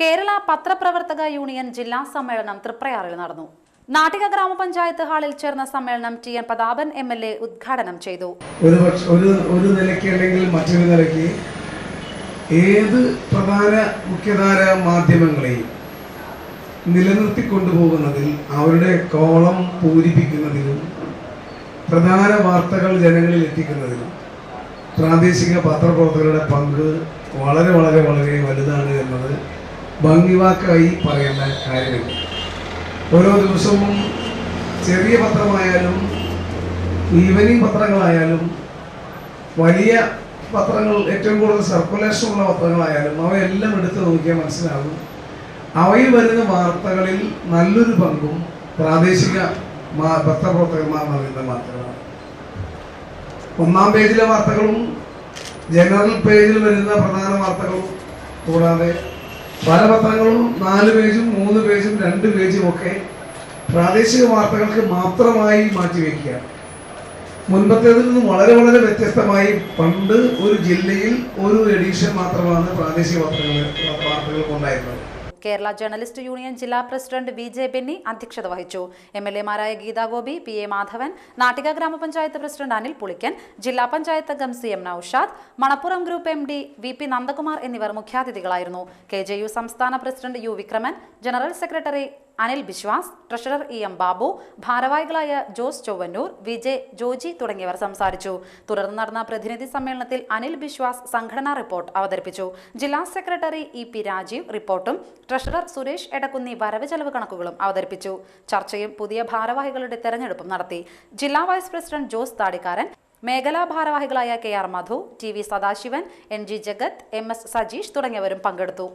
കേരള പത്രപ്രവർത്തക യൂണിയൻ ജില്ലാ സമ്മേളനം തൃപ്രയാറിൽ നടന്നു. നാട്ടിക ഗ്രാമപഞ്ചായത്ത് ഹാളിൽ ചേർന്ന സമ്മേളനം ടി.എൻ. പ്രതാപൻ എം.എൽ.എ. ഉദ്ഘാടനം ചെയ്തു. ഒരു നിലയ്ക്ക് അല്ലെങ്കിൽ മറ്റൊരു നിലയ്ക്ക് ഏത് പ്രധാന മുഖ്യധാര മാധ്യമങ്ങളെയും നിലനിർത്തിക്കൊണ്ടുപോകുന്നതിൽ അവരുടെ കോളം പൂരിപ്പിക്കുന്നതിലും പ്രധാന വാർത്തകൾ ജനങ്ങളിൽ എത്തിക്കുന്നതിലും പ്രാദേശിക പത്രപ്രവർത്തകരുടെ പങ്ക് വളരെ വളരെ വളരെ വലുതാണ് എന്നത് ഭംഗിവാക്കായി പറയേണ്ട കാര്യമില്ല. ഓരോ ദിവസവും ചെറിയ പത്രമായാലും ഈവനിങ് പത്രങ്ങളായാലും വലിയ പത്രങ്ങൾ ഏറ്റവും കൂടുതൽ സർക്കുലേഷനുള്ള പത്രങ്ങളായാലും അവയെല്ലാം എടുത്ത് നോക്കിയാൽ മനസ്സിലാകും അവയിൽ വരുന്ന വാർത്തകളിൽ നല്ലൊരു പങ്കും പ്രാദേശിക പത്രപ്രവർത്തകന്മാർ നൽകുന്ന വാർത്തകളാണ്. ഒന്നാം പേജിലെ വാർത്തകളും ജനറൽ പേജിൽ വരുന്ന പ്രധാന വാർത്തകളും കൂടാതെ പല പത്രങ്ങളും 4 പേജും 3 പേജും 2 പേജും ഒക്കെ പ്രാദേശിക വാർത്തകൾക്ക് മാത്രമായി മാറ്റിവെക്കുകയാണ്. മുൻപത്തേതിൽ നിന്നും വളരെ വളരെ വ്യത്യസ്തമായി പണ്ട് ഒരു ജില്ലയിൽ ഒരു എഡിഷൻ മാത്രമാണ് പ്രാദേശിക വാർത്തകൾക്ക് ഉണ്ടായിരുന്നത്. കേരള ജേർണലിസ്റ്റ് യൂണിയൻ ജില്ലാ പ്രസിഡന്റ് വി.ജെ. ബെന്നി അധ്യക്ഷത വഹിച്ചു. എം.എൽ.എമാരായ ഗീതാ ഗോപി, പി.എ. മാധവൻ, നാട്ടിക ഗ്രാമപഞ്ചായത്ത് പ്രസിഡന്റ് അനിൽ പുളിക്കൻ, ജില്ലാ പഞ്ചായത്ത് അംഗം C M. Noushad, Manappuram group M D. V P. Nandakumar എന്നിവർ മുഖ്യാതിഥികളായിരുന്നു. കെ.ജെ.യു. സംസ്ഥാന president U. Vikraman, general secretary Anil Biswas, treasurer E M. Babu, ഭാരവാഹികളായ ജോസ് ചൊവ്വന്നൂർ, വിജെ ജോജി തുടങ്ങിയവർ സംസാരിച്ചു. തുടർന്ന് നടന്ന പ്രതിനിധി സമ്മേളനത്തിൽ അനിൽ ബിശ്വാസ് സംഘടനാ റിപ്പോർട്ട് അവതരിപ്പിച്ചു. ജില്ലാ സെക്രട്ടറി ഇ.പി. രാജീവ് റിപ്പോർട്ടും ട്രഷറർ സുരേഷ് എടക്കുന്നി വരവ് ചെലവ് കണക്കുകളും അവതരിപ്പിച്ചു. ചർച്ചയും പുതിയ ഭാരവാഹികളുടെ തെരഞ്ഞെടുപ്പും നടത്തി. ജില്ലാ വൈസ് പ്രസിഡന്റ് ജോസ് താടിക്കാരൻ, മേഖലാ ഭാരവാഹികളായ കെ.ആർ. മധു, ടി.വി. സദാശിവൻ, എൻ.ജി. ജഗത്, എം.എസ്. സജീഷ് തുടങ്ങിയവരും പങ്കെടുത്തു.